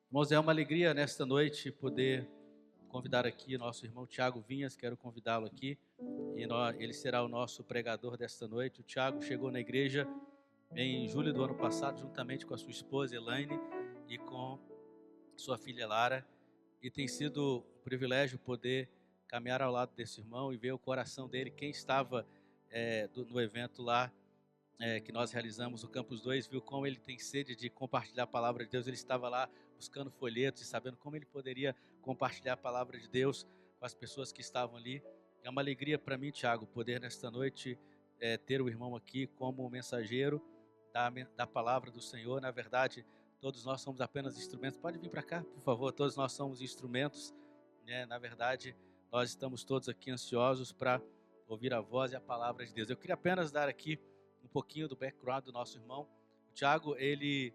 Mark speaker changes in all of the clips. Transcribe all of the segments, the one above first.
Speaker 1: Irmãos, é uma alegria nesta noite poder convidar aqui nosso irmão Tiago Vinhas. Quero convidá-lo aqui e ele será o nosso pregador desta noite. O Tiago chegou na igreja em julho do ano passado, juntamente com a sua esposa Elaine e com sua filha Lara, e tem sido um privilégio poder caminhar ao lado desse irmão e ver o coração dele. Quem estava no evento lá que nós realizamos no Campus 2, viu como ele tem sede de compartilhar a palavra de Deus. Ele estava lá buscando folhetos e sabendo como ele poderia compartilhar a palavra de Deus com as pessoas que estavam ali. É uma alegria para mim, Tiago, poder nesta noite ter o irmão aqui como mensageiro da palavra do Senhor. Na verdade, todos nós somos apenas instrumentos. Pode vir para cá, por favor. Todos nós somos instrumentos, né? Na verdade, nós estamos todos aqui ansiosos para ouvir a voz e a palavra de Deus. Eu queria apenas dar aqui um pouquinho do background do nosso irmão. O Tiago, ele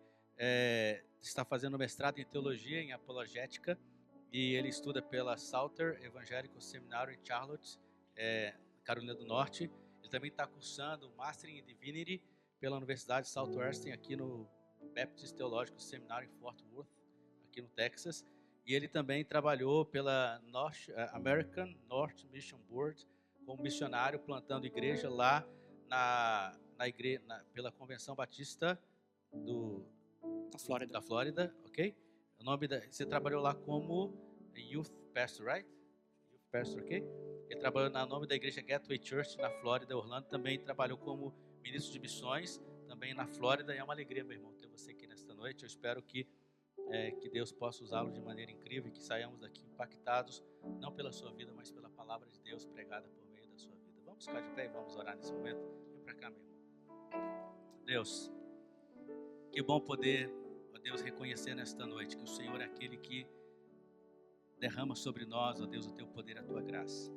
Speaker 1: está fazendo mestrado em teologia, em apologética, e ele estuda pela Southern Evangelical Seminary em Charlotte, Carolina do Norte. Ele também está cursando Master in Divinity pela Universidade Southwestern, aqui no Baptist Theological Seminary em Fort Worth, aqui no Texas. E ele também trabalhou pela American North Mission Board como missionário, plantando igreja lá pela Convenção Batista da Flórida, ok? Você trabalhou lá como Youth Pastor, right? Youth Pastor, ok? Ele trabalhou no nome da igreja Gateway Church na Flórida, Orlando. Também trabalhou como ministro de missões, também na Flórida. E é uma alegria, meu irmão, ter você aqui nesta noite. Eu espero que Deus possa usá-lo de maneira incrível e que saiamos daqui impactados, não pela sua vida, mas pela palavra de Deus pregada por meio da sua vida. Vamos ficar de pé e vamos orar nesse momento? Vem para cá, meu irmão. Deus, que bom poder, ó Deus, reconhecer nesta noite que o Senhor é aquele que derrama sobre nós, ó Deus, o teu poder, a tua graça.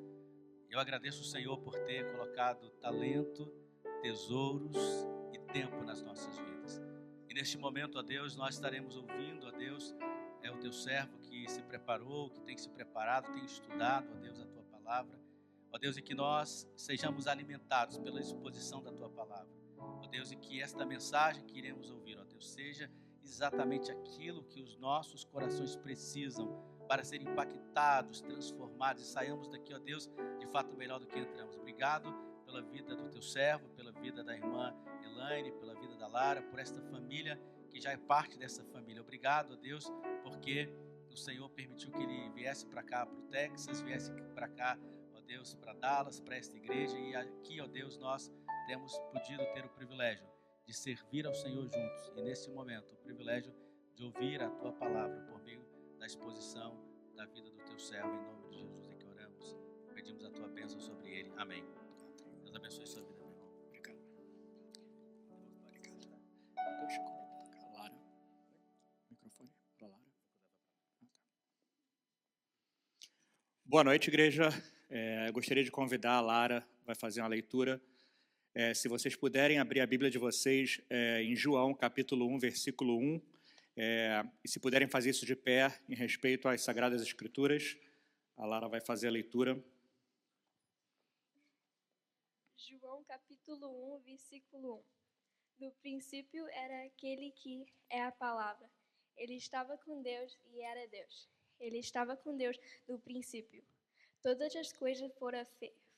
Speaker 1: Eu agradeço o Senhor por ter colocado talento, tesouros e tempo nas nossas vidas. E neste momento, ó Deus, nós estaremos ouvindo, ó Deus, o teu servo que se preparou, que tem se preparado, tem estudado, ó Deus, a tua palavra. Ó Deus, e que nós sejamos alimentados pela exposição da tua palavra. Ó Deus, e que esta mensagem que iremos ouvir, ó Deus, seja exatamente aquilo que os nossos corações precisam para serem impactados, transformados e saiamos daqui, ó Deus, de fato melhor do que entramos. Obrigado pela vida do teu servo, pela vida da irmã Elaine, pela vida da Lara, por esta família que já é parte dessa família. Obrigado, ó Deus, porque o Senhor permitiu que ele viesse para cá, para o Texas, viesse para cá, ó Deus, para Dallas, para esta igreja. E aqui, ó Deus, nós temos podido ter o privilégio de servir ao Senhor juntos. E nesse momento, o privilégio de ouvir a tua palavra por meio da exposição da vida do teu servo. Em nome de Jesus é que oramos. Pedimos a tua bênção sobre ele. Amém. Deus abençoe sua vida, meu irmão.
Speaker 2: Obrigado. Deixa eu colocar a Lara. Microfone para a Lara. Tá. Boa noite, igreja. Gostaria de convidar a Lara, vai fazer uma leitura. Se vocês puderem abrir a Bíblia de vocês em João, capítulo 1, versículo 1. E se puderem fazer isso de pé, em respeito às Sagradas Escrituras, a Lara vai fazer a leitura.
Speaker 3: João capítulo 1, versículo 1. No princípio era aquele que é a palavra. Ele estava com Deus e era Deus. Ele estava com Deus no princípio. Todas as coisas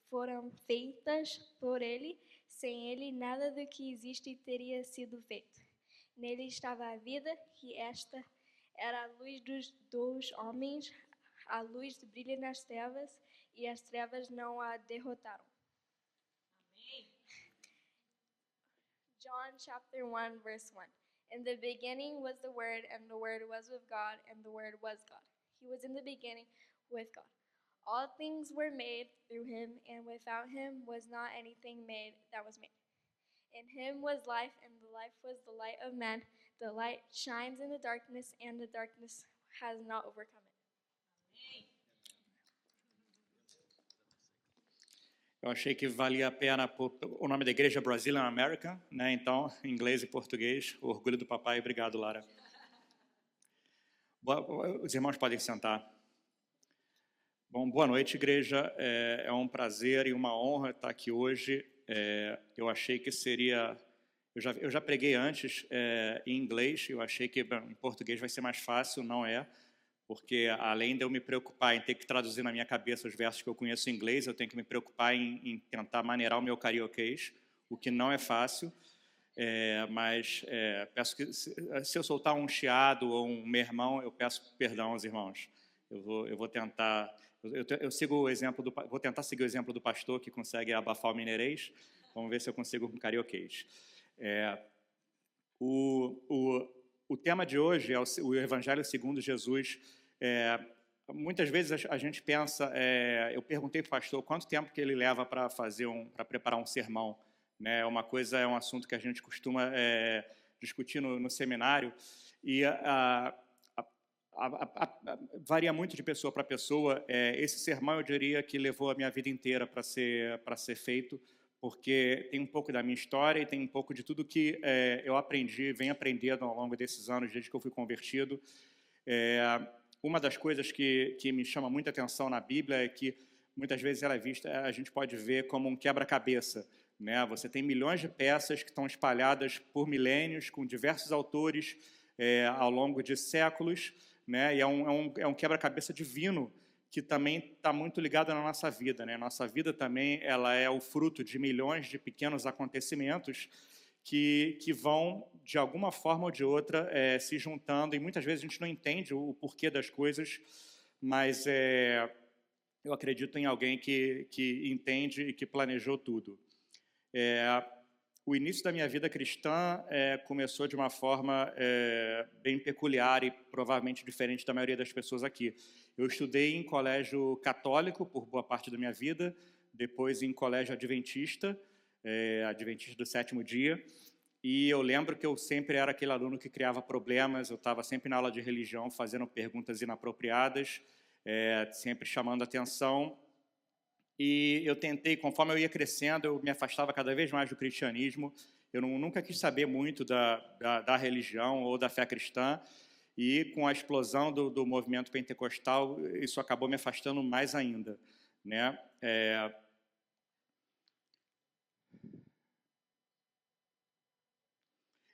Speaker 3: foram feitas por ele. Sem ele, nada do que existe teria sido feito. Nele estava a vida, e esta era a luz dos homens. A luz brilha nas trevas, e as trevas não a derrotaram. Amém. John chapter 1, verse 1. In the beginning was the Word, and the Word was with God, and the Word was God. He was in the beginning with God. All things were made through him, and without him was not anything made that was made. In him was life, and the life was the light of man. The light shines in the darkness, and the darkness has not overcome it. Amém.
Speaker 2: Eu achei que valia a pena o nome da igreja Brazilian American, né? Então, em inglês e português, o orgulho do papai. Obrigado, Lara. Os irmãos podem sentar. Bom, boa noite, igreja. É um prazer e uma honra estar aqui hoje. Eu achei que seria Eu já preguei antes em inglês, eu achei que em português vai ser mais fácil, não é, porque além de eu me preocupar em ter que traduzir na minha cabeça os versos que eu conheço em inglês, eu tenho que me preocupar em tentar maneirar o meu carioquês, o que não é fácil, mas peço que, se eu soltar um chiado ou um mermão, eu peço perdão aos irmãos. Eu vou tentar, eu sigo o exemplo vou tentar seguir o exemplo do pastor que consegue abafar o mineirês. Vamos ver se eu consigo com carioquês. O tema de hoje é o Evangelho segundo Jesus. Muitas vezes a gente pensa, eu perguntei para o pastor quanto tempo que ele leva para preparar um sermão, né? É um assunto que a gente costuma discutir no seminário, e varia muito de pessoa para pessoa. Esse sermão eu diria que levou a minha vida inteira para ser feito, porque tem um pouco da minha história e tem um pouco de tudo que eu venho aprendendo ao longo desses anos, desde que eu fui convertido. Uma das coisas que me chama muita atenção na Bíblia é que muitas vezes ela é vista, a gente pode ver como um quebra-cabeça, né? Você tem milhões de peças que estão espalhadas por milênios, com diversos autores ao longo de séculos, né? E é um quebra-cabeça divino, que também está muito ligada na nossa vida, né? Nossa vida também ela é o fruto de milhões de pequenos acontecimentos que vão, de alguma forma ou de outra, se juntando, e muitas vezes a gente não entende o porquê das coisas, mas eu acredito em alguém que entende e que planejou tudo. O início da minha vida cristã começou de uma forma bem peculiar e provavelmente diferente da maioria das pessoas aqui. Eu estudei em colégio católico por boa parte da minha vida, depois em colégio adventista, adventista do sétimo dia, e eu lembro que eu sempre era aquele aluno que criava problemas, eu estava sempre na aula de religião fazendo perguntas inapropriadas, sempre chamando atenção, e eu tentei, conforme eu ia crescendo, eu me afastava cada vez mais do cristianismo, eu nunca quis saber muito da religião ou da fé cristã, e com a explosão do movimento pentecostal, isso acabou me afastando mais ainda, né?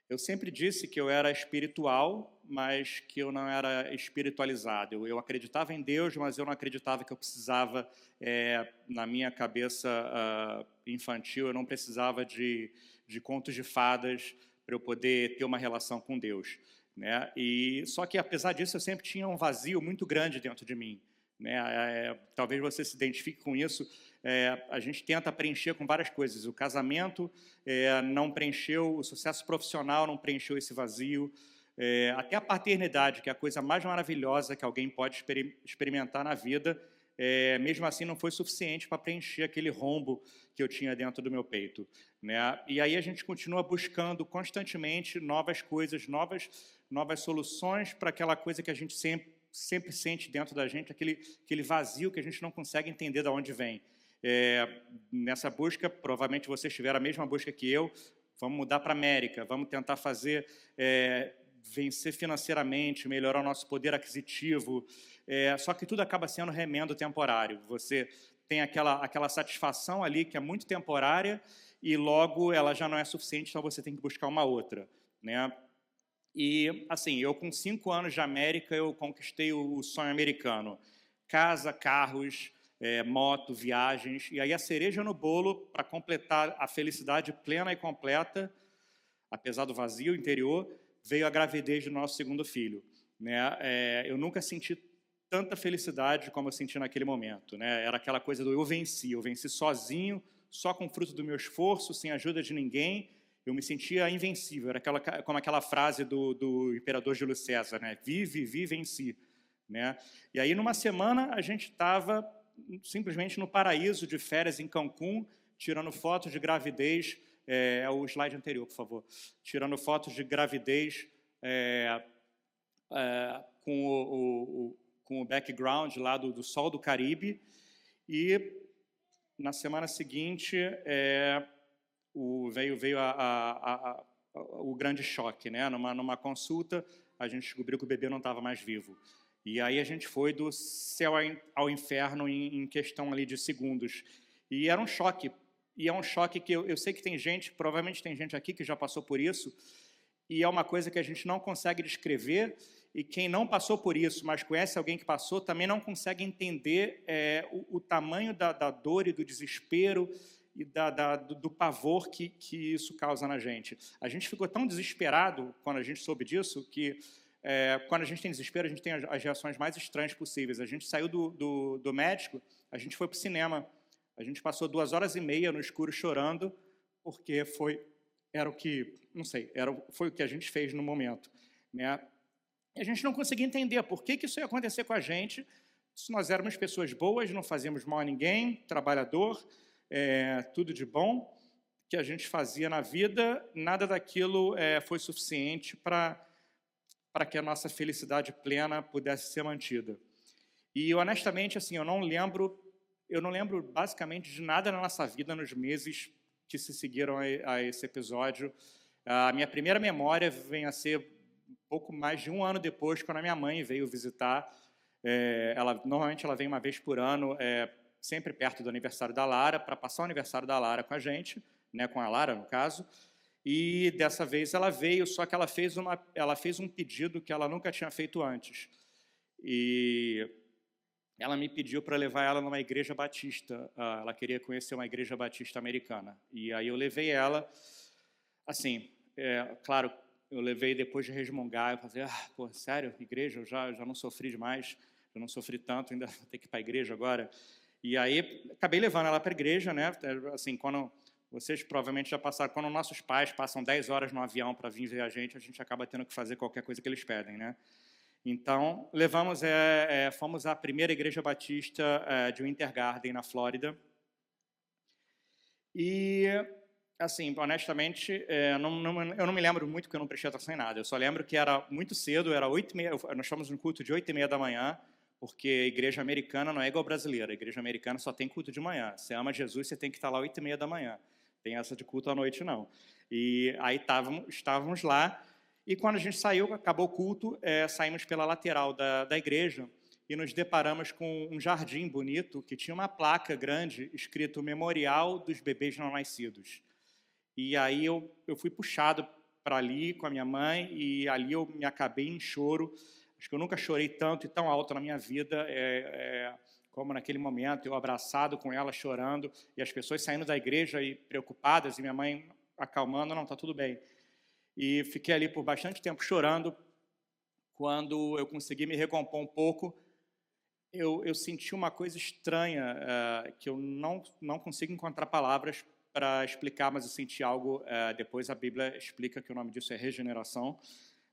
Speaker 2: Eu sempre disse que eu era espiritual, mas que eu não era espiritualizado. Eu acreditava em Deus, mas eu não acreditava que eu precisava, na minha cabeça infantil, eu não precisava de contos de fadas para eu poder ter uma relação com Deus, né? Só que, apesar disso, eu sempre tinha um vazio muito grande dentro de mim, né? Talvez você se identifique com isso. A gente tenta preencher com várias coisas. O casamento não preencheu, o sucesso profissional não preencheu esse vazio, até a paternidade, que é a coisa mais maravilhosa que alguém pode experimentar na vida, mesmo assim não foi suficiente para preencher aquele rombo que eu tinha dentro do meu peito, né? E aí a gente continua buscando constantemente novas coisas, novas soluções para aquela coisa que a gente sempre sente dentro da gente, aquele vazio que a gente não consegue entender de onde vem. Nessa busca, provavelmente vocês tiveram a mesma busca que eu. Vamos mudar para a América, vamos tentar fazer vencer financeiramente, melhorar o nosso poder aquisitivo, só que tudo acaba sendo remendo temporário. Você tem aquela satisfação ali que é muito temporária e logo ela já não é suficiente, então você tem que buscar uma outra, né? E, assim, eu com 5 anos de América, eu conquistei o sonho americano. Casa, carros, moto, viagens, e aí a cereja no bolo, para completar a felicidade plena e completa, apesar do vazio interior, veio a gravidez do nosso segundo filho, né? Eu nunca senti tanta felicidade como eu senti naquele momento, né? Era aquela coisa do eu venci sozinho, só com o fruto do meu esforço, sem ajuda de ninguém. Eu me sentia invencível, era como aquela frase do imperador Júlio César, né? Vivi, venci, né? E aí, numa semana, a gente estava simplesmente no paraíso de férias em Cancún, tirando fotos de gravidez, o slide anterior, por favor, tirando fotos de gravidez com o background lá do Sol do Caribe, e na semana seguinte veio o grande choque, né? Numa consulta, a gente descobriu que o bebê não estava mais vivo. E aí a gente foi do céu ao inferno em questão ali de segundos. E era um choque e é um choque que eu sei que tem gente, provavelmente tem gente aqui que já passou por isso, e é uma coisa que a gente não consegue descrever, e quem não passou por isso, mas conhece alguém que passou, também não consegue entender o tamanho da dor e do desespero e do pavor que isso causa na gente. A gente ficou tão desesperado quando a gente soube disso, que quando a gente tem desespero, a gente tem as reações mais estranhas possíveis. A gente saiu do médico, a gente foi para o cinema, a gente passou 2h30 no escuro chorando, porque era o que, não sei, foi o que a gente fez no momento, né? E a gente não conseguia entender por que isso ia acontecer com a gente, se nós éramos pessoas boas, não fazíamos mal a ninguém, trabalhador, tudo de bom que a gente fazia na vida, nada daquilo foi suficiente para que a nossa felicidade plena pudesse ser mantida. E, honestamente, assim, eu não lembro basicamente de nada na nossa vida nos meses que se seguiram a esse episódio. A minha primeira memória vem a ser um pouco mais de 1 ano depois, quando a minha mãe veio visitar. Normalmente ela vem uma vez por ano, sempre perto do aniversário da Lara, para passar o aniversário da Lara com a gente, né, com a Lara, no caso. E dessa vez ela veio, só que ela fez um pedido que ela nunca tinha feito antes. E ela me pediu para levar ela numa igreja batista. Ela queria conhecer uma igreja batista americana. E aí eu levei ela, assim, claro, eu levei depois de resmungar, eu falei, pô, sério, igreja? Eu já não sofri demais, eu não sofri tanto, ainda vou ter que ir para a igreja agora. E aí acabei levando ela para a igreja, né? Assim, quando vocês provavelmente já passaram, quando nossos pais passam 10 horas no avião para vir ver a gente acaba tendo que fazer qualquer coisa que eles pedem, né? Então, fomos à primeira igreja batista de Winter Garden, na Flórida. E, assim, honestamente, eu não me lembro muito, porque eu não prestei atenção em nada. Eu só lembro que era muito cedo, era 8h30, nós fomos no culto de 8h30 da manhã, porque a igreja americana não é igual a brasileira. A igreja americana só tem culto de manhã. Você ama Jesus, você tem que estar lá 8h30 da manhã. Tem essa de culto à noite, não. E aí estávamos lá, e quando a gente saiu, acabou o culto, saímos pela lateral da igreja e nos deparamos com um jardim bonito que tinha uma placa grande escrito Memorial dos Bebês Não Nascidos. E aí eu fui puxado para ali com a minha mãe, e ali eu me acabei em choro. Acho que eu nunca chorei tanto e tão alto na minha vida como naquele momento, eu abraçado com ela, chorando, e as pessoas saindo da igreja e preocupadas, e minha mãe acalmando, não, está tudo bem. E fiquei ali por bastante tempo chorando. Quando eu consegui me recompor um pouco, eu senti uma coisa estranha, que eu não consigo encontrar palavras para explicar, mas eu senti algo, depois a Bíblia explica que o nome disso é regeneração,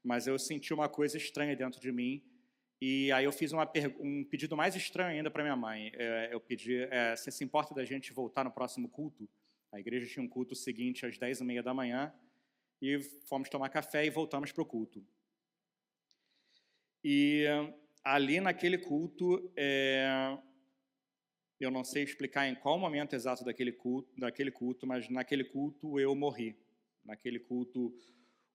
Speaker 2: mas eu senti uma coisa estranha dentro de mim, e aí eu fiz um pedido mais estranho ainda para minha mãe. Eu pedi, você se importa da gente voltar no próximo culto? A igreja tinha um culto seguinte às 10h30 da manhã, e fomos tomar café e voltamos para o culto. E ali naquele culto, eu não sei explicar em qual momento exato daquele culto, mas naquele culto eu morri. Naquele culto,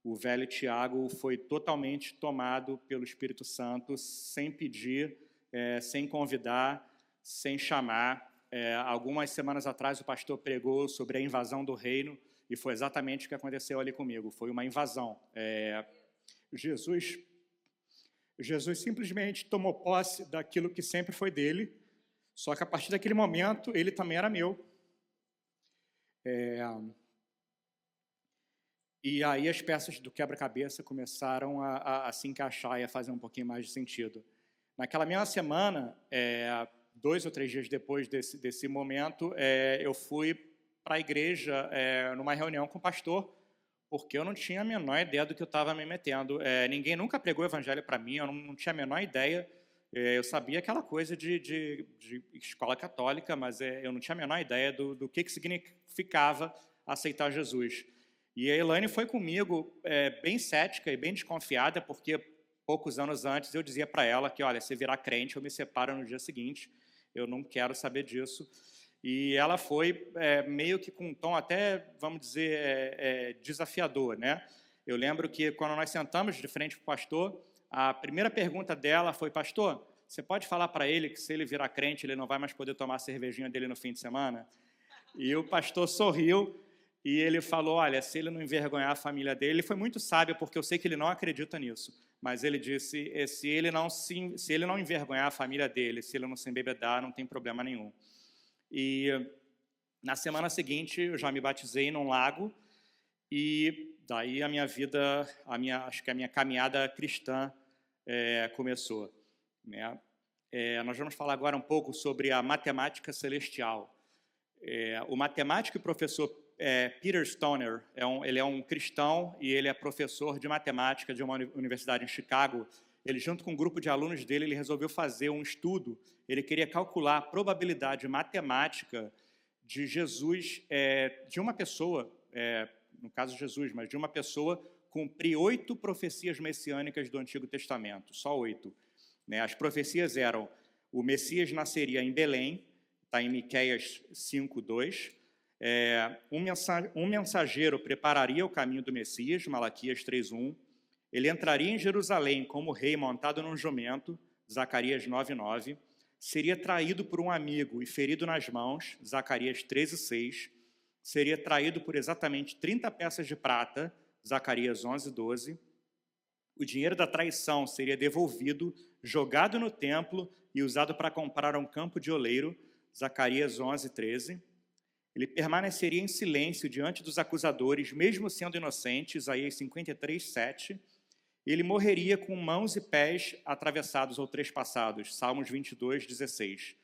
Speaker 2: o velho Tiago foi totalmente tomado pelo Espírito Santo, sem pedir, sem convidar, sem chamar. Algumas semanas atrás, o pastor pregou sobre a invasão do reino, e foi exatamente o que aconteceu ali comigo. Foi uma invasão. Jesus simplesmente tomou posse daquilo que sempre foi dele, só que a partir daquele momento, ele também era meu. E aí as peças do quebra-cabeça começaram a se encaixar e a fazer um pouquinho mais de sentido. Naquela mesma semana, 2 ou 3 dias depois desse momento, eu fui para a igreja numa reunião com o pastor, porque eu não tinha a menor ideia do que eu estava me metendo. Ninguém nunca pregou o evangelho para mim, eu não tinha a menor ideia. Eu sabia aquela coisa de escola católica, mas eu não tinha a menor ideia do que significava aceitar Jesus. E a Elaine foi comigo bem cética e bem desconfiada, porque poucos anos antes eu dizia para ela que, olha, se virar crente, eu me separo no dia seguinte, eu não quero saber disso. E ela foi meio que com um tom até, vamos dizer, desafiador, né? Eu lembro que quando nós sentamos de frente para o pastor, a primeira pergunta dela foi, pastor, você pode falar para ele que se ele virar crente, ele não vai mais poder tomar a cervejinha dele no fim de semana? E o pastor sorriu e ele falou, olha, se ele não envergonhar a família dele, ele foi muito sábio, porque eu sei que ele não acredita nisso, mas ele disse, se ele não envergonhar a família dele, se ele não se embebedar, não tem problema nenhum. E na semana seguinte, eu já me batizei num lago, e daí a minha vida, acho que a minha caminhada cristã começou, né? Nós vamos falar agora um pouco sobre a matemática celestial. O matemático e professor Peter Stoner, ele é um cristão e ele é professor de matemática de uma universidade em Chicago. Ele, junto com um grupo de alunos dele, ele resolveu fazer um estudo. Ele queria calcular a probabilidade matemática de Jesus, de uma pessoa, no caso Jesus, mas de uma pessoa cumprir 8 profecias messiânicas do Antigo Testamento, só 8. Né? As profecias eram, o Messias nasceria em Belém, está em Miqueias 5:2. Um mensageiro prepararia o caminho do Messias, Malaquias 3:1. Ele entraria em Jerusalém como rei montado num jumento, Zacarias 9:9. Seria traído por um amigo e ferido nas mãos, Zacarias 13:6. Seria traído por exatamente 30 peças de prata, Zacarias 11:12. O dinheiro da traição seria devolvido, jogado no templo e usado para comprar um campo de oleiro, Zacarias 11:13. Ele permaneceria em silêncio diante dos acusadores, mesmo sendo inocente, Isaías 53:7. Ele morreria com mãos e pés atravessados ou trespassados, Salmos 22:16.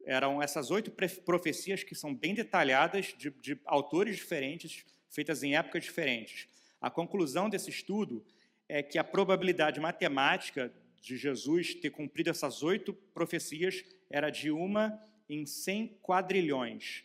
Speaker 2: Eram essas 8 profecias que são bem detalhadas, de autores diferentes, feitas em épocas diferentes. A conclusão desse estudo é que a probabilidade matemática de Jesus ter cumprido essas 8 profecias era de 1 em 100 quadrilhões.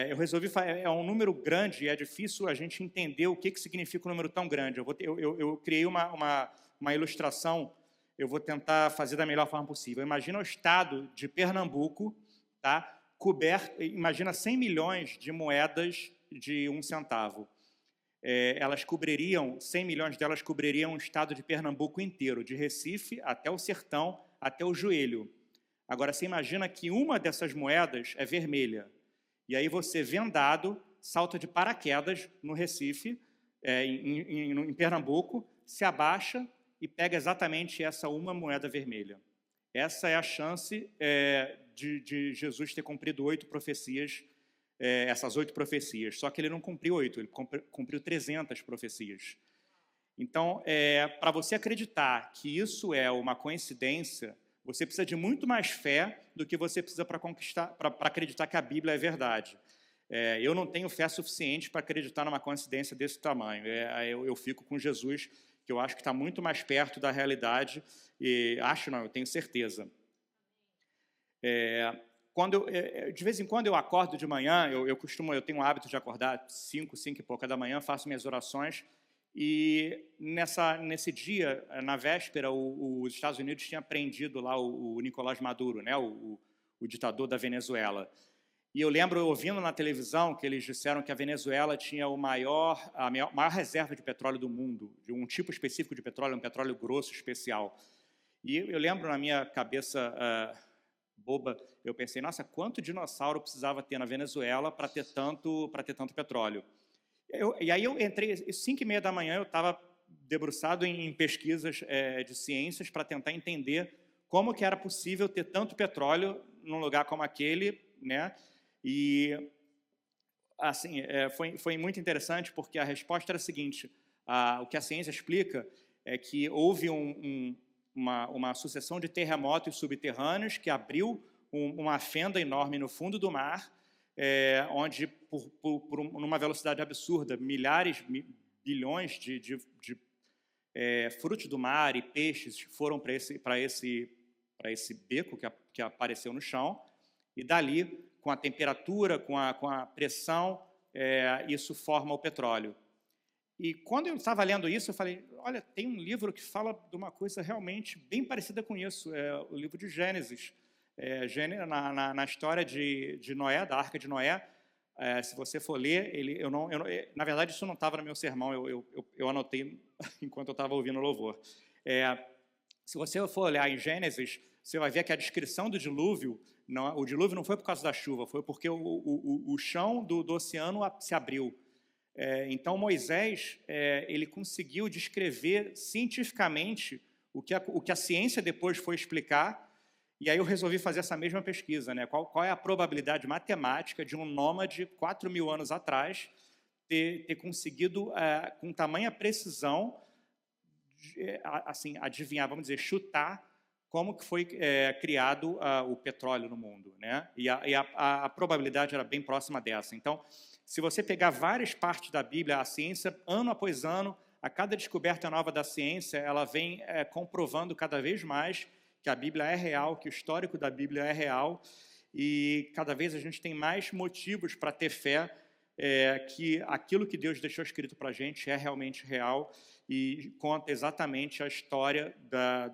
Speaker 2: Eu resolvi, é um número grande e é difícil a gente entender o que significa um número tão grande. Eu criei uma ilustração, eu vou tentar fazer da melhor forma possível. Imagina o estado de Pernambuco, tá, coberto, imagina 100 milhões de moedas de 1 centavo. 100 milhões delas cobririam o estado de Pernambuco inteiro, de Recife até o sertão, até o joelho. Agora, você imagina que uma dessas moedas é vermelha, e aí você, vendado, salta de paraquedas no Recife, em Pernambuco, se abaixa e pega exatamente essa uma moeda vermelha. Essa é a chance de Jesus ter cumprido 8 profecias, essas 8 profecias. Só que ele não cumpriu 8, ele cumpriu 300 profecias. Então, para você acreditar que isso é uma coincidência, você precisa de muito mais fé do que você precisa para acreditar que a Bíblia é verdade. Eu não tenho fé suficiente para acreditar numa coincidência desse tamanho. Eu fico com Jesus, que eu acho que está muito mais perto da realidade, e eu tenho certeza. De vez em quando eu acordo de manhã, eu tenho o hábito de acordar 5 e pouca da manhã, faço minhas orações, e nesse dia, na véspera, os Estados Unidos tinham prendido lá o Nicolás Maduro, né, o ditador da Venezuela. E eu lembro, ouvindo na televisão, que eles disseram que a Venezuela tinha a maior reserva de petróleo do mundo, de um tipo específico de petróleo, um petróleo grosso especial. E eu lembro, na minha cabeça boba, eu pensei, nossa, quanto dinossauro precisava ter na Venezuela para ter tanto petróleo? E aí eu entrei, 5:30 da manhã, eu estava debruçado em pesquisas de ciências para tentar entender como que era possível ter tanto petróleo num lugar como aquele, né? E, assim, foi muito interessante, porque a resposta era a seguinte, o que a ciência explica é que houve uma sucessão de terremotos subterrâneos que abriu uma fenda enorme no fundo do mar, onde, numa velocidade absurda, bilhões de frutos do mar e peixes foram para esse beco que apareceu no chão, e dali, com a temperatura, com a pressão, isso forma o petróleo. E quando eu estava lendo isso, eu falei, olha, tem um livro que fala de uma coisa realmente bem parecida com isso, o livro de Gênesis. Na história de Noé, da Arca de Noé, se você for ler, na verdade isso não estava no meu sermão, eu anotei enquanto eu estava ouvindo o louvor. Se você for olhar em Gênesis, você vai ver que a descrição do dilúvio, o dilúvio não foi por causa da chuva, foi porque o chão do oceano se abriu. Então, Moisés, ele conseguiu descrever cientificamente o que a ciência depois foi explicar, e aí eu resolvi fazer essa mesma pesquisa, né? Qual é a probabilidade matemática de um nômade 4.000 anos atrás ter conseguido, com tamanha precisão, assim, adivinhar, vamos dizer, chutar como que foi criado o petróleo no mundo, né? E a probabilidade era bem próxima dessa. Então, se você pegar várias partes da Bíblia, a ciência, ano após ano, a cada descoberta nova da ciência, ela vem comprovando cada vez mais que a Bíblia é real, que o histórico da Bíblia é real, e cada vez a gente tem mais motivos para ter fé que aquilo que Deus deixou escrito para a gente é realmente real e conta exatamente a história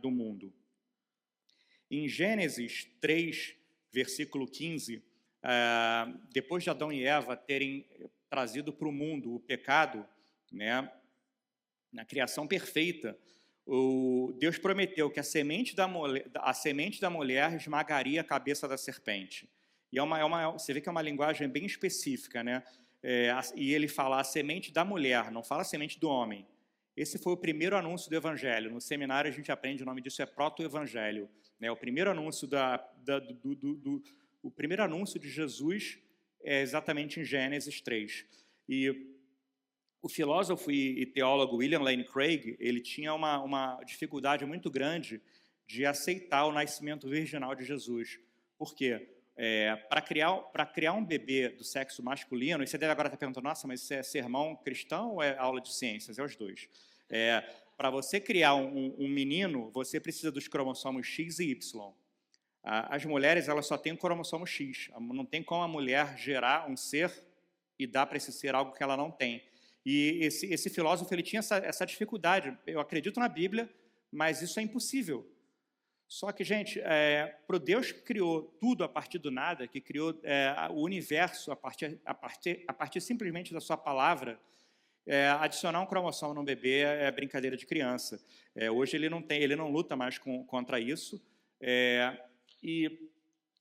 Speaker 2: do mundo. Em Gênesis 3, versículo 15, depois de Adão e Eva terem trazido para o mundo o pecado, né, na criação perfeita, Deus prometeu que a semente da mulher esmagaria a cabeça da serpente. E você vê que é uma linguagem bem específica, né? E ele fala a semente da mulher, não fala a semente do homem. Esse foi o primeiro anúncio do Evangelho. No seminário a gente aprende, o nome disso é proto-evangelho. Né? O primeiro anúncio o primeiro anúncio de Jesus é exatamente em Gênesis 3. E o filósofo e teólogo William Lane Craig, ele tinha uma dificuldade muito grande de aceitar o nascimento virginal de Jesus. Por quê? Para criar um bebê do sexo masculino, e você deve agora estar perguntando, nossa, mas isso é sermão cristão ou é aula de ciências? É os dois. Para você criar um menino, você precisa dos cromossomos X e Y. As mulheres, elas só têm o cromossomo X. Não tem como a mulher gerar um ser e dar para esse ser algo que ela não tem. E esse filósofo, ele tinha essa dificuldade. Eu acredito na Bíblia, mas isso é impossível. Só que, gente, para o Deus que criou tudo a partir do nada, que criou o universo a partir simplesmente da sua palavra, adicionar um cromossomo num bebê é brincadeira de criança. Hoje ele não luta mais contra isso, e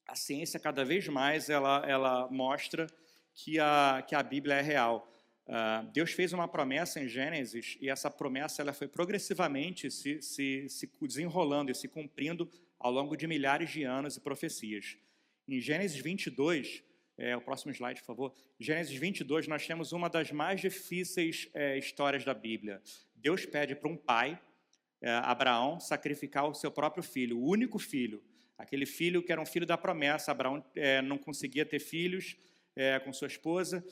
Speaker 2: a ciência cada vez mais ela mostra que a Bíblia é real. Deus fez uma promessa em Gênesis e essa promessa ela foi progressivamente se desenrolando e se cumprindo ao longo de milhares de anos e profecias. Em Gênesis 22, o próximo slide, por favor. Gênesis 22, nós temos uma das mais difíceis histórias da Bíblia. Deus pede para um pai, Abraão, sacrificar o seu próprio filho, o único filho, aquele filho que era um filho da promessa. Abraão não conseguia ter filhos com sua esposa.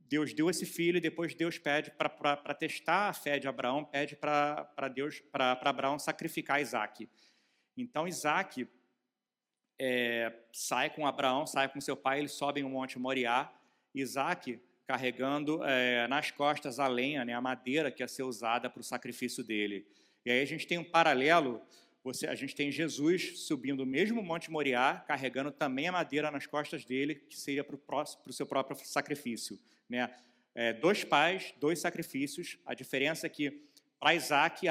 Speaker 2: Deus deu esse filho e depois Deus pede para testar a fé de Abraão, pede para Abraão sacrificar Isaac. Então Isaac sai com Abraão, sai com seu pai, eles sobem o Monte Moriá, Isaac carregando nas costas a lenha, né, a madeira que ia ser usada para o sacrifício dele. E aí a gente tem um paralelo, a gente tem Jesus subindo o mesmo Monte Moriá, carregando também a madeira nas costas dele, que seria para o seu próprio sacrifício. Né? Dois pais, dois sacrifícios. A diferença é que para Isaac,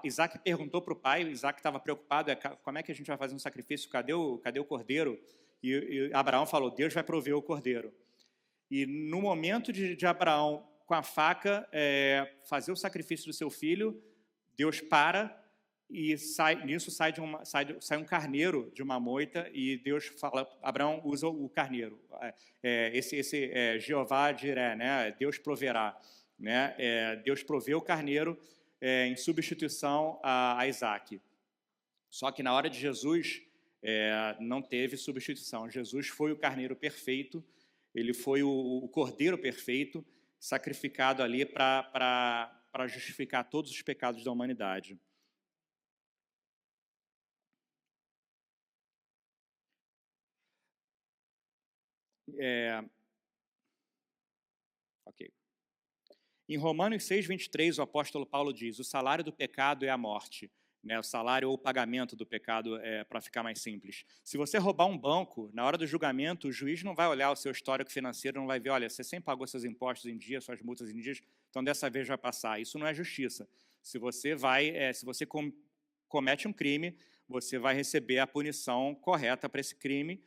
Speaker 2: Isaac perguntou para o pai, Isaac estava preocupado, como é que a gente vai fazer um sacrifício, cadê o cordeiro? E Abraão falou, Deus vai prover o cordeiro. E no momento de Abraão, com a faca, fazer o sacrifício do seu filho, Deus para e sai um carneiro de uma moita e Deus fala, Abraão usa o carneiro. Esse Jeová dirá, né? Deus proverá. Né? Deus proveu o carneiro em substituição a Isaac. Só que na hora de Jesus não teve substituição. Jesus foi o carneiro perfeito, ele foi o cordeiro perfeito, sacrificado ali para justificar todos os pecados da humanidade. Ok. Em Romanos 6:23, o apóstolo Paulo diz, o salário do pecado é a morte. Né? O salário ou o pagamento do pecado, para ficar mais simples. Se você roubar um banco, na hora do julgamento, o juiz não vai olhar o seu histórico financeiro, não vai ver, olha, você sempre pagou seus impostos em dia, suas multas em dias, então dessa vez vai passar. Isso não é justiça. Se você comete um crime, você vai receber a punição correta para esse crime.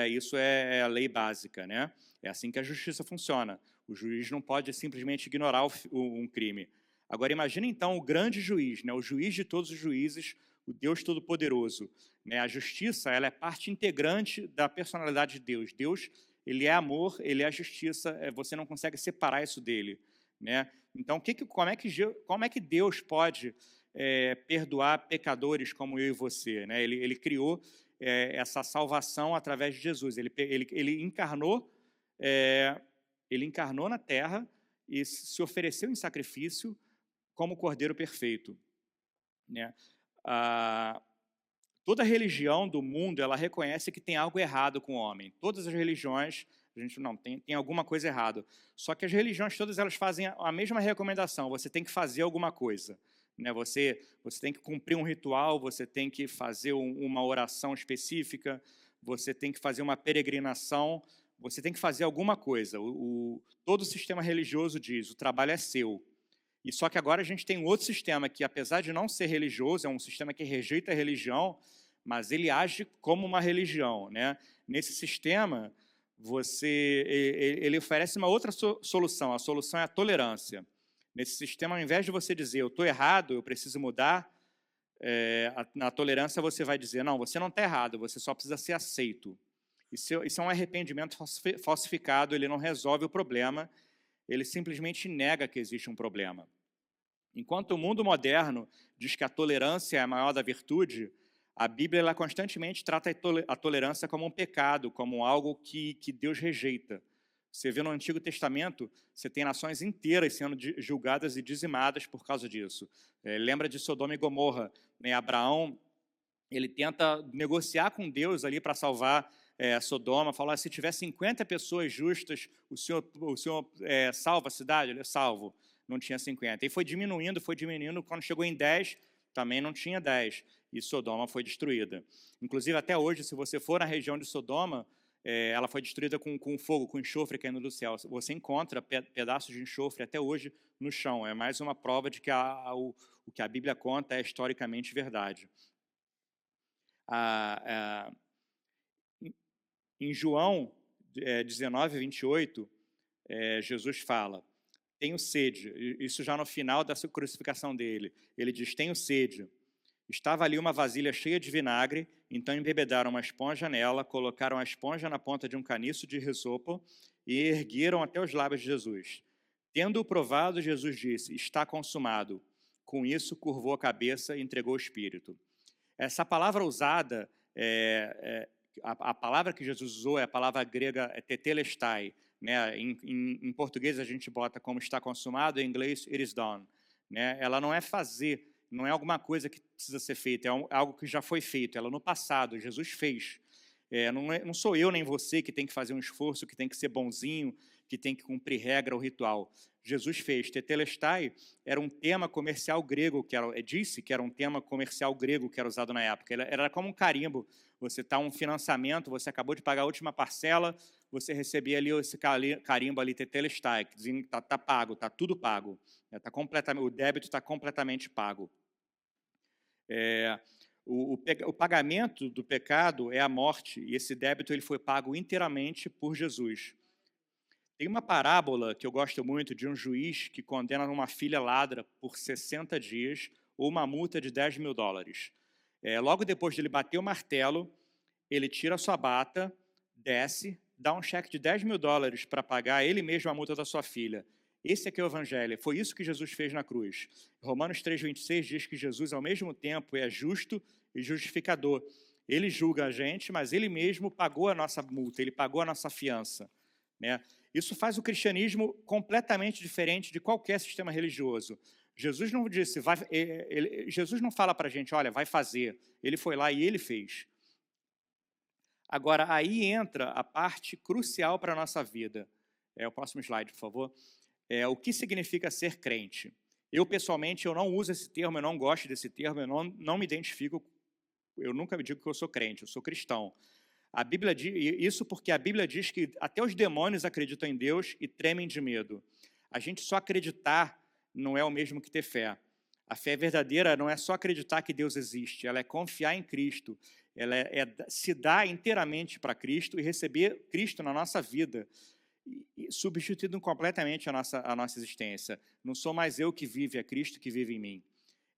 Speaker 2: Isso é a lei básica, né? É assim que a justiça funciona. O juiz não pode simplesmente ignorar um crime. Agora, imagine então o grande juiz, né? O juiz de todos os juízes, o Deus Todo-Poderoso, né? A justiça, ela é parte integrante da personalidade de Deus. Deus, ele é amor, ele é justiça, você não consegue separar isso dele, né? Então, como é que Deus pode perdoar pecadores como eu e você, né? Ele criou essa salvação através de Jesus. Ele encarnou na Terra e se ofereceu em sacrifício como Cordeiro perfeito, né? Toda religião do mundo, ela reconhece que tem algo errado com o homem. Todas as religiões, a gente não tem alguma coisa errada. Só que as religiões todas elas fazem a mesma recomendação. Você tem que fazer alguma coisa, né? Você tem que cumprir um ritual, você tem que fazer uma oração específica, você tem que fazer uma peregrinação, você tem que fazer alguma coisa. Todo o sistema religioso diz, o trabalho é seu. E só que agora a gente tem um outro sistema que, apesar de não ser religioso, é um sistema que rejeita a religião, mas ele age como uma religião, né? Nesse sistema, ele oferece uma outra solução. A solução é a tolerância. Nesse sistema, ao invés de você dizer, eu estou errado, eu preciso mudar, na tolerância você vai dizer, não, você não está errado, você só precisa ser aceito. Isso é um arrependimento falsificado, ele não resolve o problema, ele simplesmente nega que existe um problema. Enquanto o mundo moderno diz que a tolerância é a maior da virtude, a Bíblia ela constantemente trata a tolerância como um pecado, como algo que Deus rejeita. Você vê no Antigo Testamento, você tem nações inteiras sendo julgadas e dizimadas por causa disso. Lembra de Sodoma e Gomorra, né? Abraão, ele tenta negociar com Deus ali para salvar Sodoma, falar, se tiver 50 pessoas justas, o senhor salva a cidade? Ele é salvo. Não tinha 50. E foi diminuindo, quando chegou em 10, também não tinha 10. E Sodoma foi destruída. Inclusive, até hoje, se você for na região de Sodoma, ela foi destruída com fogo, com enxofre caindo do céu. Você encontra pedaços de enxofre até hoje no chão. É mais uma prova de que o que a Bíblia conta é historicamente verdade. Em João 19, 28, Jesus fala, tenho sede. Isso já no final da crucificação dele. Ele diz, tenho sede. Estava ali uma vasilha cheia de vinagre, então embebedaram uma esponja nela, colocaram a esponja na ponta de um caniço de risopo e ergueram até os lábios de Jesus. Tendo-o provado, Jesus disse, está consumado. Com isso, curvou a cabeça e entregou o espírito. Essa palavra usada, a palavra que Jesus usou é a palavra grega tetelestai, né? Em português a gente bota como está consumado, em inglês it is done, né? Ela não é fazer, não é alguma coisa que precisa ser feita, é algo que já foi feito, ela no passado, Jesus fez. Não sou eu nem você que tem que fazer um esforço, que tem que ser bonzinho, que tem que cumprir regra ou ritual. Jesus fez. Tetelestai era um tema comercial grego, disse que era um tema comercial grego que era usado na época. Era como um carimbo. Você está um financiamento, você acabou de pagar a última parcela, você recebia ali esse carimbo ali, tetelestai, dizendo que está pago, está tudo pago. O débito está completamente pago. O pagamento do pecado é a morte, e esse débito ele foi pago inteiramente por Jesus. Tem uma parábola que eu gosto muito de um juiz que condena uma filha ladra por 60 dias ou uma multa de $10.000. Logo depois de ele bater o martelo, ele tira a sua bata, desce, dá um cheque de $10.000 para pagar ele mesmo a multa da sua filha. Esse aqui é o evangelho, foi isso que Jesus fez na cruz. Romanos 3,26 diz que Jesus, ao mesmo tempo, é justo e justificador. Ele julga a gente, mas ele mesmo pagou a nossa multa, ele pagou a nossa fiança, né? Isso faz o cristianismo completamente diferente de qualquer sistema religioso. Jesus não disse, Jesus não fala para a gente, olha, vai fazer. Ele foi lá e ele fez. Agora, aí entra a parte crucial para a nossa vida. O próximo slide, por favor. O que significa ser crente? Eu, pessoalmente, eu não uso esse termo, eu não gosto desse termo, eu não me identifico, eu nunca me digo que eu sou crente, eu sou cristão. A Bíblia diz, isso porque a Bíblia diz que até os demônios acreditam em Deus e tremem de medo. A gente só acreditar não é o mesmo que ter fé. A fé verdadeira não é só acreditar que Deus existe, ela é confiar em Cristo, ela se dar inteiramente para Cristo e receber Cristo na nossa vida, substituindo completamente a nossa existência. Não sou mais eu que vive, é Cristo que vive em mim.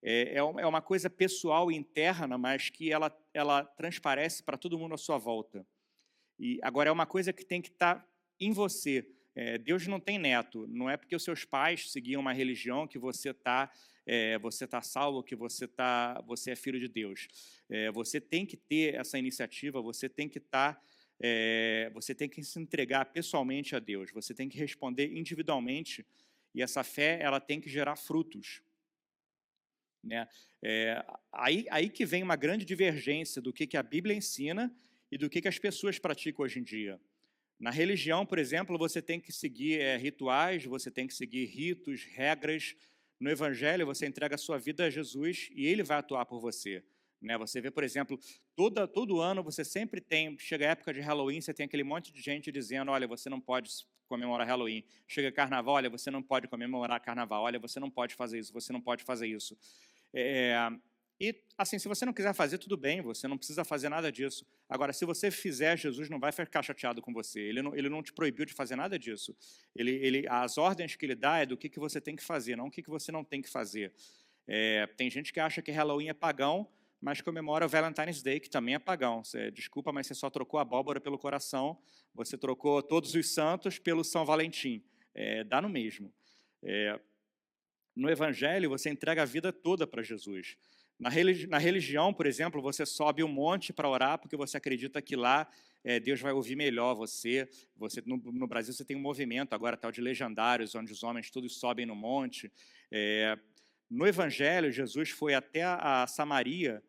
Speaker 2: É uma coisa pessoal e interna, mas que ela transparece para todo mundo à sua volta. E agora é uma coisa que tem que estar em você. Deus não tem neto. Não é porque os seus pais seguiam uma religião que você tá salvo, que você é filho de Deus. Você tem que ter essa iniciativa. Você tem que você tem que se entregar pessoalmente a Deus. Você tem que responder individualmente. E essa fé ela tem que gerar frutos. Né? Aí que vem uma grande divergência do que a Bíblia ensina e do que as pessoas praticam hoje em dia. Na religião, por exemplo, você tem que seguir rituais, você tem que seguir ritos, regras. No Evangelho, você entrega a sua vida a Jesus e Ele vai atuar por você. Né? Você vê, por exemplo, todo ano você sempre chega a época de Halloween, você tem aquele monte de gente dizendo, olha, você não pode comemorar Halloween. Chega Carnaval, olha, você não pode comemorar Carnaval, olha, você não pode fazer isso, você não pode fazer isso. E, assim, se você não quiser fazer, tudo bem, você não precisa fazer nada disso. Agora, se você fizer, Jesus não vai ficar chateado com você. Ele não te proibiu de fazer nada disso. As ordens que ele dá é do que você tem que fazer, não o que você não tem que fazer. Tem gente que acha que Halloween é pagão, mas comemora o Valentine's Day, que também é pagão. Desculpa, mas você só trocou a abóbora pelo coração, você trocou todos os santos pelo São Valentim. Dá no mesmo. No Evangelho, você entrega a vida toda para Jesus. Na religião, por exemplo, você sobe um monte para orar porque você acredita que lá Deus vai ouvir melhor você. No Brasil, você tem um movimento agora tal de legendários, onde os homens todos sobem no monte. No Evangelho, Jesus foi até a Samaria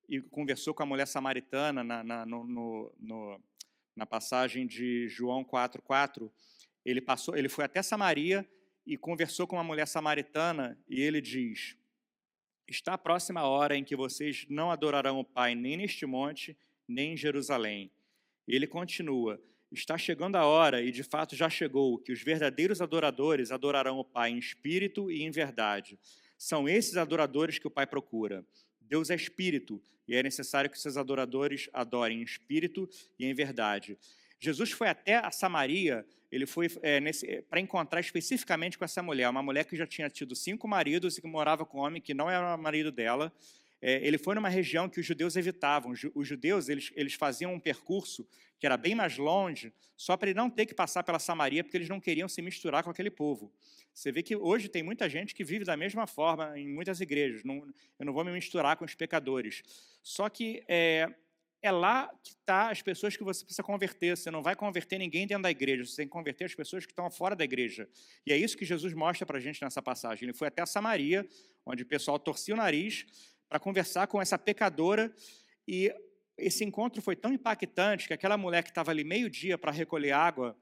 Speaker 2: e conversou com a mulher samaritana na passagem de João 4,4. Ele foi até Samaria e conversou com uma mulher samaritana, e ele diz, está a próxima hora em que vocês não adorarão o Pai nem neste monte, nem em Jerusalém. E ele continua, está chegando a hora, e de fato já chegou, que os verdadeiros adoradores adorarão o Pai em espírito e em verdade. São esses adoradores que o Pai procura. Deus é espírito, e é necessário que seus adoradores adorem em espírito e em verdade. Jesus foi até a Samaria, ele foi para encontrar especificamente com essa mulher, uma mulher que já tinha tido 5 maridos e que morava com um homem que não era o marido dela. Ele foi numa região que os judeus evitavam. Os judeus eles faziam um percurso que era bem mais longe, só para ele não ter que passar pela Samaria, porque eles não queriam se misturar com aquele povo. Você vê que hoje tem muita gente que vive da mesma forma em muitas igrejas. Eu não vou me misturar com os pecadores. Só que é lá que estão as pessoas que você precisa converter. Você não vai converter ninguém dentro da igreja, você tem que converter as pessoas que estão fora da igreja. E é isso que Jesus mostra para a gente nessa passagem. Ele foi até a Samaria, onde o pessoal torcia o nariz, para conversar com essa pecadora, e esse encontro foi tão impactante que aquela mulher que estava ali meio-dia para recolher água,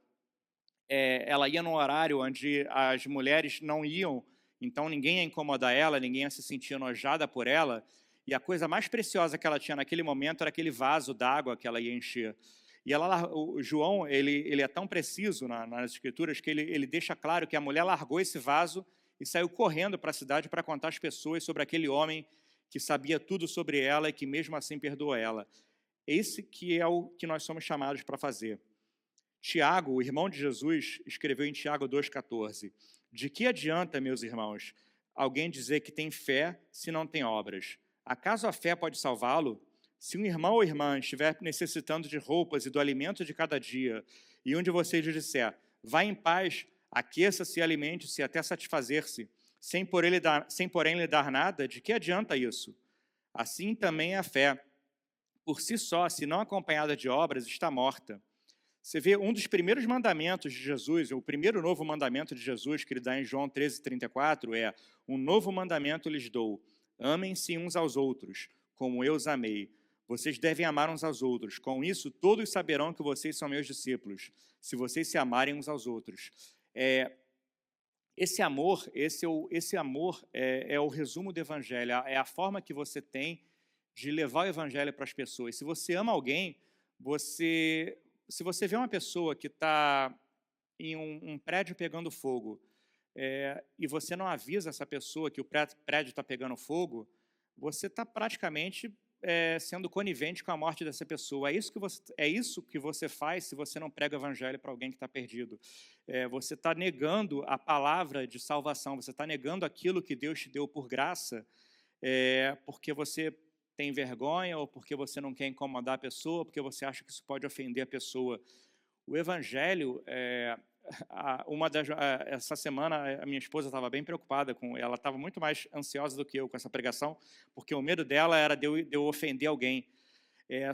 Speaker 2: ela ia num horário onde as mulheres não iam, então ninguém ia incomodar ela, ninguém ia se sentir enojada por ela, e a coisa mais preciosa que ela tinha naquele momento era aquele vaso d'água que ela ia encher. E o João, ele é tão preciso nas escrituras que ele deixa claro que a mulher largou esse vaso e saiu correndo para a cidade para contar às pessoas sobre aquele homem que sabia tudo sobre ela e que mesmo assim perdoou ela. Esse que é o que nós somos chamados para fazer. Tiago, o irmão de Jesus, escreveu em Tiago 2,14, de que adianta, meus irmãos, alguém dizer que tem fé se não tem obras? Acaso a fé pode salvá-lo? Se um irmão ou irmã estiver necessitando de roupas e do alimento de cada dia, e um de vocês lhe disser, vá em paz, aqueça-se e alimente-se até satisfazer-se, sem porém lhe dar nada, de que adianta isso? Assim também a fé, por si só, se não acompanhada de obras, está morta. Você vê um dos primeiros mandamentos de Jesus, o primeiro novo mandamento de Jesus, que ele dá em João 13,34, é, um novo mandamento lhes dou, amem-se uns aos outros, como eu os amei. Vocês devem amar uns aos outros. Com isso, todos saberão que vocês são meus discípulos, se vocês se amarem uns aos outros. Esse amor é o resumo do Evangelho, é a forma que você tem de levar o Evangelho para as pessoas. Se você ama alguém, se você vê uma pessoa que está em um prédio pegando fogo, e você não avisa essa pessoa que o prédio está pegando fogo, você está praticamente sendo conivente com a morte dessa pessoa. É isso que você faz se você não prega o evangelho para alguém que está perdido. Você está negando a palavra de salvação, você está negando aquilo que Deus te deu por graça, porque você tem vergonha, ou porque você não quer incomodar a pessoa, porque você acha que isso pode ofender a pessoa. O evangelho, essa semana a minha esposa estava bem preocupada ela estava muito mais ansiosa do que eu com essa pregação, porque o medo dela era de eu ofender alguém.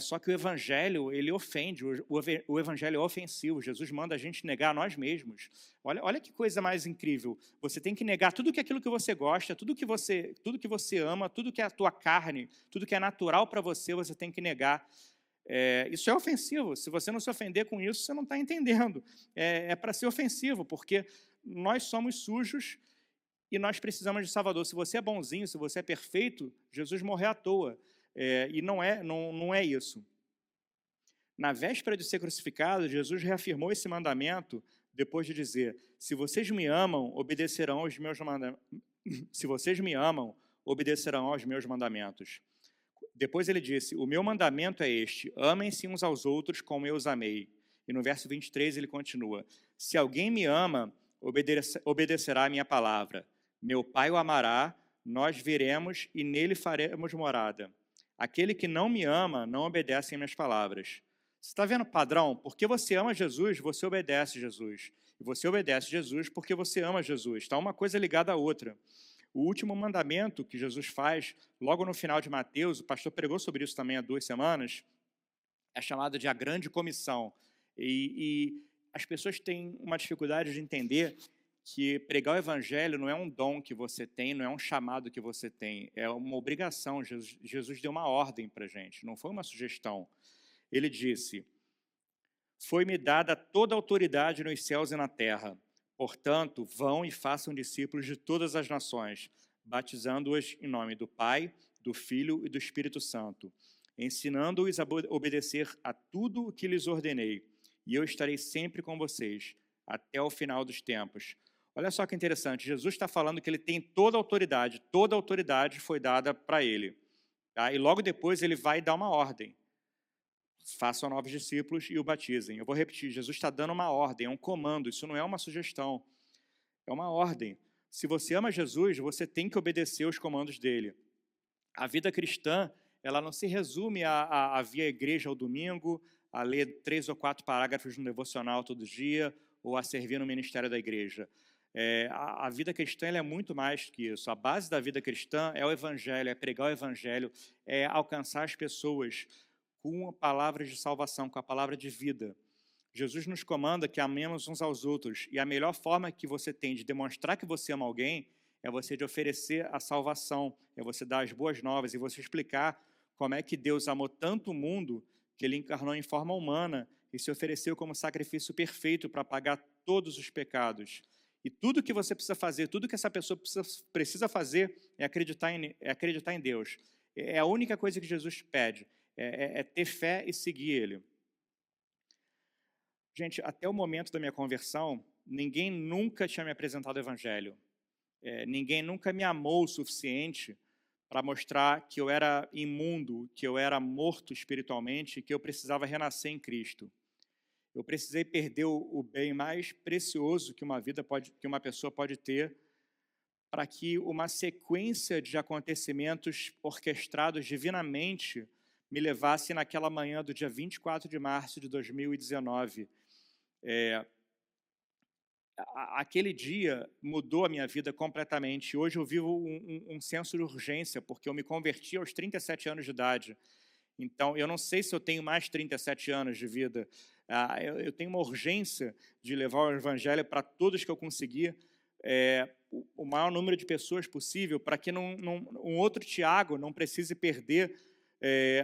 Speaker 2: Só que o evangelho, ele ofende, o evangelho é ofensivo. Jesus manda a gente negar a nós mesmos. Olha que coisa mais incrível. Você tem que negar tudo que aquilo que você gosta, tudo que você ama, tudo que é a tua carne, tudo que é natural para você, você tem que negar. Isso é ofensivo. Se você não se ofender com isso, você não está entendendo. É para ser ofensivo, porque nós somos sujos e nós precisamos de Salvador. Se você é bonzinho, se você é perfeito, Jesus morreu à toa. E não é isso. Na véspera de ser crucificado, Jesus reafirmou esse mandamento depois de dizer: se vocês me amam, obedecerão aos meus mandamentos. Se vocês me amam, obedecerão aos meus mandamentos. Depois ele disse: o meu mandamento é este: amem-se uns aos outros como eu os amei. E no verso 23 ele continua: se alguém me ama, obedecerá a minha palavra. Meu Pai o amará, nós viremos e nele faremos morada. Aquele que não me ama, não obedece às minhas palavras. Você está vendo o padrão? Porque você ama Jesus, você obedece Jesus. E você obedece Jesus porque você ama Jesus. Está uma coisa ligada à outra. O último mandamento que Jesus faz, logo no final de Mateus, o pastor pregou sobre isso também há 2 semanas, é chamado de a grande comissão. E as pessoas têm uma dificuldade de entender que pregar o evangelho não é um dom que você tem, não é um chamado que você tem, é uma obrigação. Jesus deu uma ordem para a gente, não foi uma sugestão. Ele disse: foi-me dada toda a autoridade nos céus e na terra. Portanto, vão e façam discípulos de todas as nações, batizando-os em nome do Pai, do Filho e do Espírito Santo, ensinando-os a obedecer a tudo o que lhes ordenei. E eu estarei sempre com vocês, até o final dos tempos. Olha só que interessante, Jesus está falando que ele tem toda a autoridade foi dada para ele. Tá? E logo depois ele vai dar uma ordem. Façam novos discípulos e o batizem. Eu vou repetir, Jesus está dando uma ordem, é um comando, isso não é uma sugestão, é uma ordem. Se você ama Jesus, você tem que obedecer os comandos dele. A vida cristã, ela não se resume a vir à igreja ao domingo, a ler 3 ou 4 parágrafos no devocional todo dia, ou a servir no ministério da igreja. A vida cristã ela é muito mais que isso. A base da vida cristã é o evangelho, é pregar o evangelho, é alcançar as pessoas com palavras de salvação, com a palavra de vida. Jesus nos comanda que amemos uns aos outros, e a melhor forma que você tem de demonstrar que você ama alguém é você de oferecer a salvação, é você dar as boas novas e você explicar como é que Deus amou tanto o mundo que ele encarnou em forma humana e se ofereceu como sacrifício perfeito para pagar todos os pecados. E tudo que você precisa fazer, tudo que essa pessoa precisa fazer é acreditar em Deus. É a única coisa que Jesus pede, é ter fé e seguir Ele. Gente, até o momento da minha conversão, ninguém nunca tinha me apresentado o Evangelho. Ninguém nunca me amou o suficiente para mostrar que eu era imundo, que eu era morto espiritualmente, que eu precisava renascer em Cristo. Eu precisei perder o bem mais precioso que uma pessoa pode ter, para que uma sequência de acontecimentos orquestrados divinamente me levasse naquela manhã do dia 24 de março de 2019. Aquele dia mudou a minha vida completamente. Hoje eu vivo um senso de urgência, porque eu me converti aos 37 anos de idade. Então, eu não sei se eu tenho mais 37 anos de vida. Eu tenho uma urgência de levar o evangelho para todos que eu conseguir, o maior número de pessoas possível, para que um outro Tiago não precise perder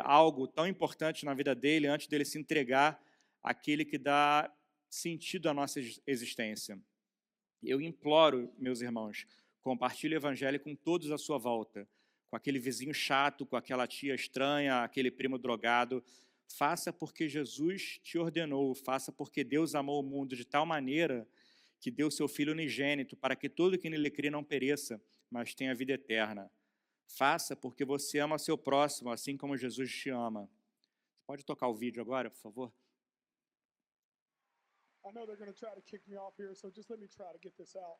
Speaker 2: algo tão importante na vida dele antes dele se entregar àquele que dá sentido à nossa existência. Eu imploro, meus irmãos, compartilhe o evangelho com todos à sua volta, com aquele vizinho chato, com aquela tia estranha, aquele primo drogado. Faça porque Jesus te ordenou, faça porque Deus amou o mundo de tal maneira que deu seu Filho unigênito, para que todo que nele crê não pereça, mas tenha vida eterna. Faça porque você ama seu próximo, assim como Jesus te ama. Pode tocar o vídeo agora, por favor?
Speaker 4: I know they're going to try to kick me off here, so just let me try to get this out.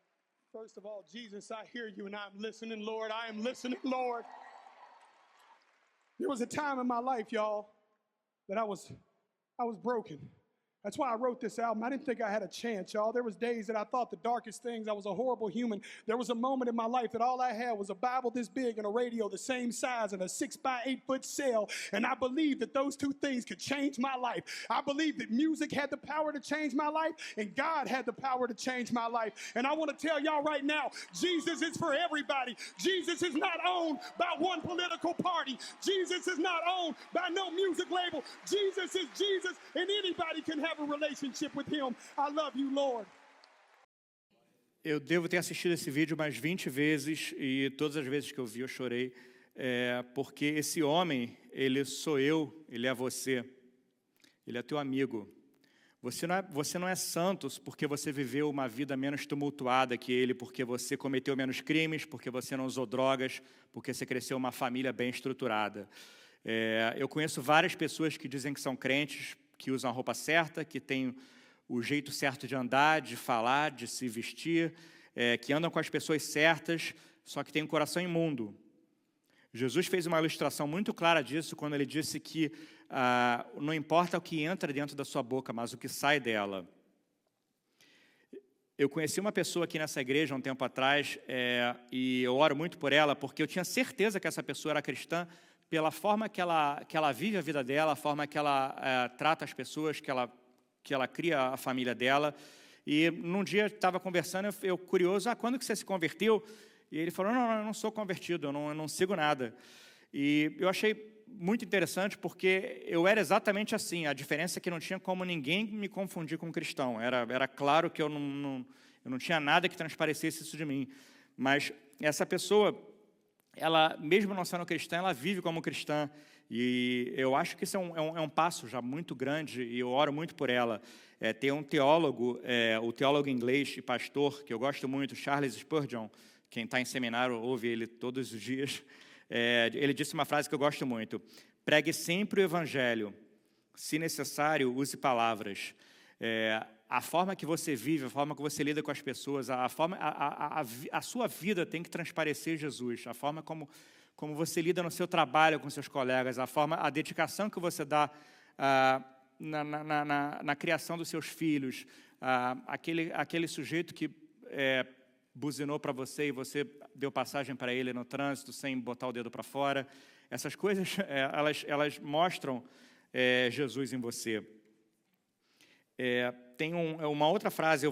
Speaker 4: First of all, Jesus, I hear you and I'm listening, Lord. I am listening, Lord. There was a time in my life, y'all, that I was broken. That's why I wrote this album. I didn't think I had a chance, y'all. There was days that I thought the darkest things. I was a horrible human. There was a moment in my life that all I had was a Bible this big and a radio the same size and a 6x8-foot cell. And I believed that those two things could change my life. I believed that music had the power to change my life and God had the power to change my life. And I want to tell y'all right now, Jesus is for everybody. Jesus is not owned by one political party. Jesus is not owned by no music label. Jesus is Jesus, and anybody can have a relationship with him. I love you, Lord.
Speaker 2: Eu devo ter assistido esse vídeo mais 20 vezes e todas as vezes que eu vi eu chorei, porque esse homem, ele sou eu, ele é você, ele é teu amigo. Você não é santo porque você viveu uma vida menos tumultuada que ele, porque você cometeu menos crimes, porque você não usou drogas, porque você cresceu uma família bem estruturada. Eu conheço várias pessoas que dizem que são crentes, que usam a roupa certa, que têm o jeito certo de andar, de falar, de se vestir, que andam com as pessoas certas, só que têm um coração imundo. Jesus fez uma ilustração muito clara disso quando ele disse que não importa o que entra dentro da sua boca, mas o que sai dela. Eu conheci uma pessoa aqui nessa igreja um tempo atrás, e eu oro muito por ela, porque eu tinha certeza que essa pessoa era cristã, pela forma que ela vive a vida dela, a forma que ela trata as pessoas, que ela cria a família dela. E num dia estava conversando, eu curioso, quando que você se converteu? E ele falou, não, eu não sou convertido, eu não sigo nada. E eu achei muito interessante, porque eu era exatamente assim, a diferença é que não tinha como ninguém me confundir com um cristão. Era claro que eu não tinha nada que transparecesse isso de mim. Mas essa pessoa, ela, mesmo não sendo cristã, ela vive como cristã, e eu acho que isso é um passo já muito grande, e eu oro muito por ela. Tem um teólogo, o teólogo inglês e pastor, que eu gosto muito, Charles Spurgeon, quem está em seminário ouve ele todos os dias, ele disse uma frase que eu gosto muito: pregue sempre o evangelho, se necessário, use palavras. A forma que você vive, a forma que você lida com as pessoas, a sua vida tem que transparecer Jesus, a forma como você lida no seu trabalho com seus colegas, a dedicação que você dá na criação dos seus filhos, aquele sujeito que buzinou para você e você deu passagem para ele no trânsito sem botar o dedo para fora. Essas coisas, elas mostram Jesus em você. Tem uma outra frase,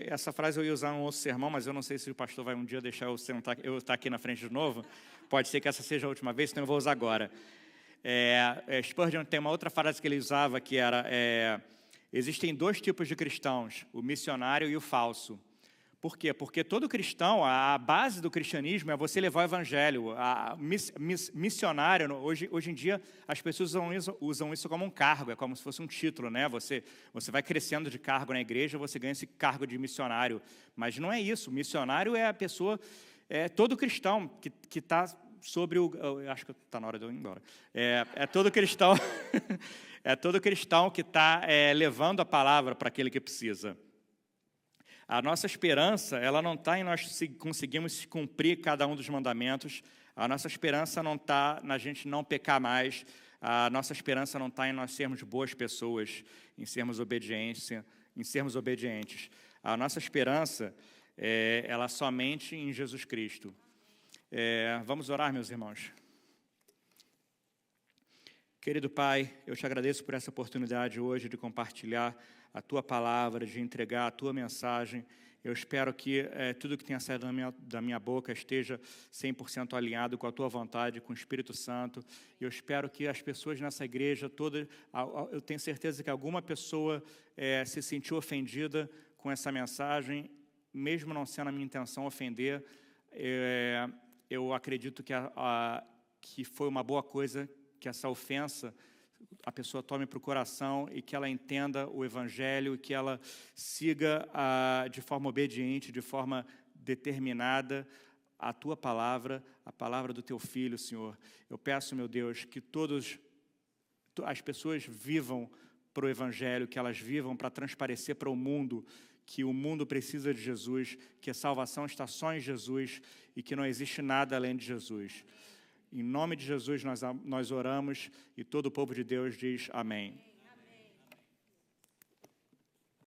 Speaker 2: essa frase eu ia usar um outro sermão, mas eu não sei se o pastor vai um dia deixar eu estar aqui na frente de novo. Pode ser que essa seja a última vez, então eu vou usar agora. Spurgeon tem uma outra frase que ele usava, que era: existem dois tipos de cristãos, o missionário e o falso. Por quê? Porque todo cristão, a base do cristianismo é você levar o evangelho. Missionário, hoje em dia, as pessoas usam isso como um cargo, é como se fosse um título, né? Você vai crescendo de cargo na igreja, você ganha esse cargo de missionário. Mas não é isso. Missionário é a pessoa, todo cristão que está sobre o... acho que está na hora de eu ir embora. Todo cristão, todo cristão que está levando a palavra para aquele que precisa. A nossa esperança, ela não está em nós conseguirmos cumprir cada um dos mandamentos. A nossa esperança não está na gente não pecar mais. A nossa esperança não está em nós sermos boas pessoas, em sermos obedientes. A nossa esperança ela somente em Jesus Cristo. Vamos orar, meus irmãos. Querido Pai, eu te agradeço por essa oportunidade hoje de compartilhar a Tua palavra, de entregar a Tua mensagem. Eu espero que tudo que tenha saído da minha boca esteja 100% alinhado com a Tua vontade, com o Espírito Santo. Eu espero que as pessoas nessa igreja toda, eu tenho certeza que alguma pessoa se sentiu ofendida com essa mensagem, mesmo não sendo a minha intenção ofender. Eu acredito que foi uma boa coisa que essa ofensa a pessoa tome para o coração e que ela entenda o Evangelho, que ela siga de forma obediente, de forma determinada, a Tua palavra, a palavra do Teu Filho, Senhor. Eu peço, meu Deus, que as pessoas vivam para o Evangelho, que elas vivam para transparecer para o mundo que o mundo precisa de Jesus, que a salvação está só em Jesus e que não existe nada além de Jesus. Em nome de Jesus nós oramos e todo o povo de Deus diz amém.